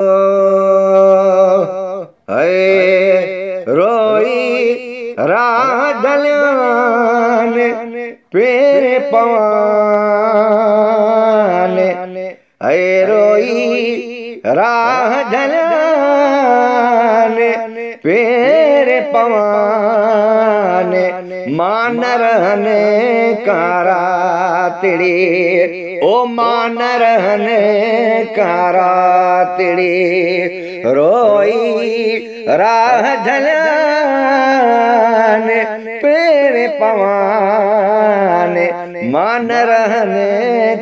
है रोई राह ढलियान पेरे पवान है रोई राह ढलियान पेरे पवान मान रहने कारा तिड़ी ओ मान रहने कारा तिड़ी रोई राह ढलान पेरे पवान मान रहने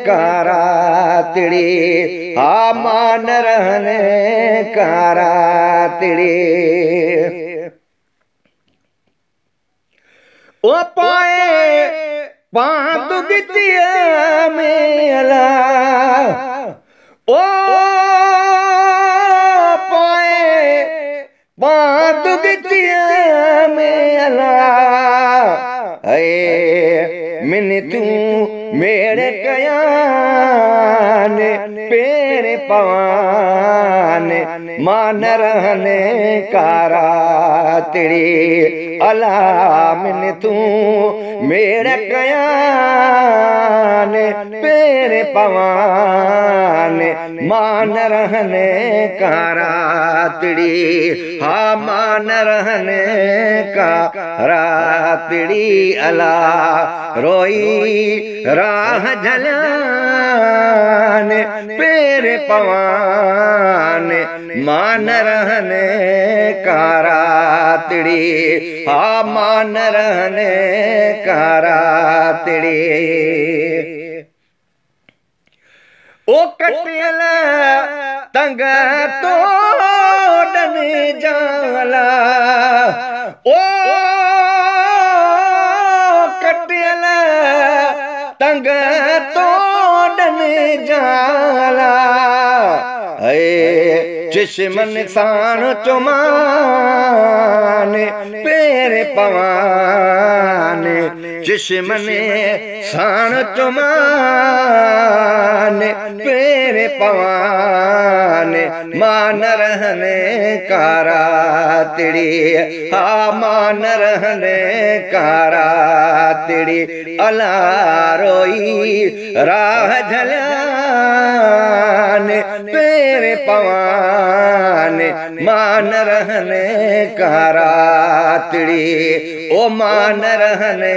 कारा तिड़ी हा मान रहने कारा तिड़ी ओ पाए पांतु गितिया मेला ओ पाए पांतु गितिया मेला मिन तू मेरे कयान पेरे पवान मान रहने कारा तिड़ी अला मिन तू मेरे कयान पेरे पवान मान रहने कारा तिड़ी हा मान रहने कारा तिड़ी अला रोई राह ढलान पेरे पवान मान रहने कारा तिड़ी हा मान रहने कारा तिड़ी ओ कटियल तंग तोड़न जाला ओ कटियल तंग तोड़न जाला चिश्मन साण चुमान पेरे पवान चिश्मन साण चुमान पेरे पवान मान रहने कारा तिड़ी हा मान रहने कारा तिड़ी अला रोई राह ढलान पेरे पवान मान रहने कारा तिड़ी ओ मान रहने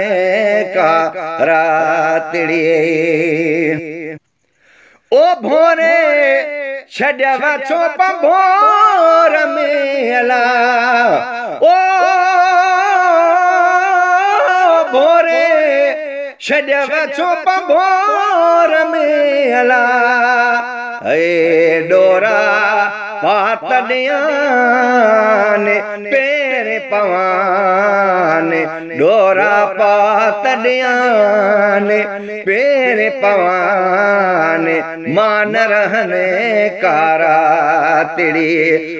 कारा तिड़ी ओ भोरे छड़वा चोप भोर मेला ओ भोरे छड़वा चोप भोर मेला डोरा पातड़ियान पेरे पवान डोरा पातड़ियान पेरे पवान मान रहने कारा तिड़ी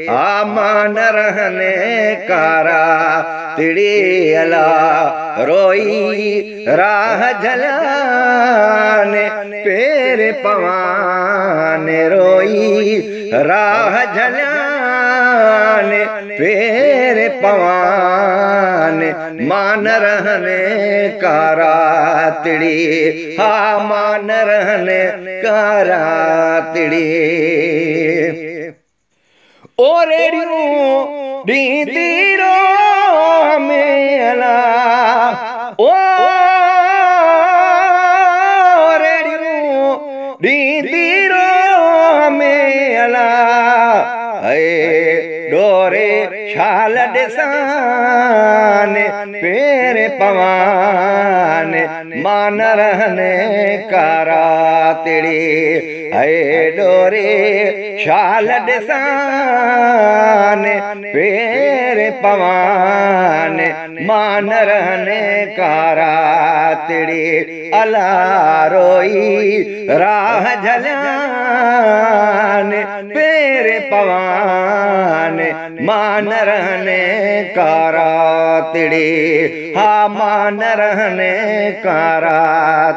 आ मान रहने कारा तिड़ी अला रोई राह ढलान पेरे पवान रोई राह ढलान पेरे पवान मान रहने कारा तिड़ी हा मान रहने कारा तिड़ी ओ रेडियो दीदी रो मेला ओ रेडियो दीदी रो मेला डोरे छाल डिसान पेरे पवान मान रहने कारा तिड़ी डोरे छाल डिसान पेरे पवान मान रहने कारा तिड़ी अला रोई राह ढलान पेरे पवान मान रहने कारा तिड़ी हा मान रहने कारा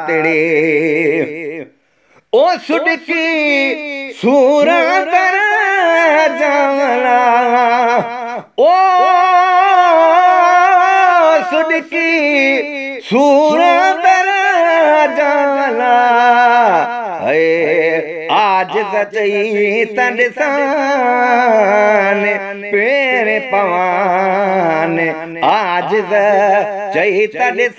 तिड़ी ओ सुडकी सूरा कर जावला, ओ सुडकी सूरा कर जावला, आज सचई तड़सान पेरे पवान, आज सचई तड़सान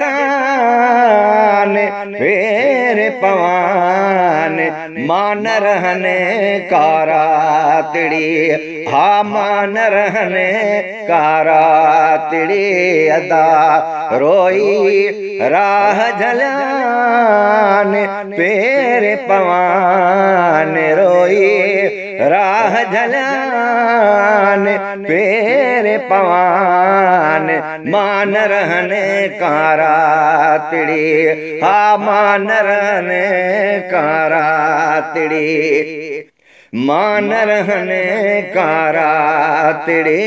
पेरे पवान, मान रहने कारा तिड़ी, हा मान रहने कारा तिड़ी, अदा रोई राह झलान पेरे पवान, रोई राह झलान पेरे पवान, मान रहने कारा तिड़ी, हा मान रहने कारा तिड़ी, मान रहने कारा तिड़ी।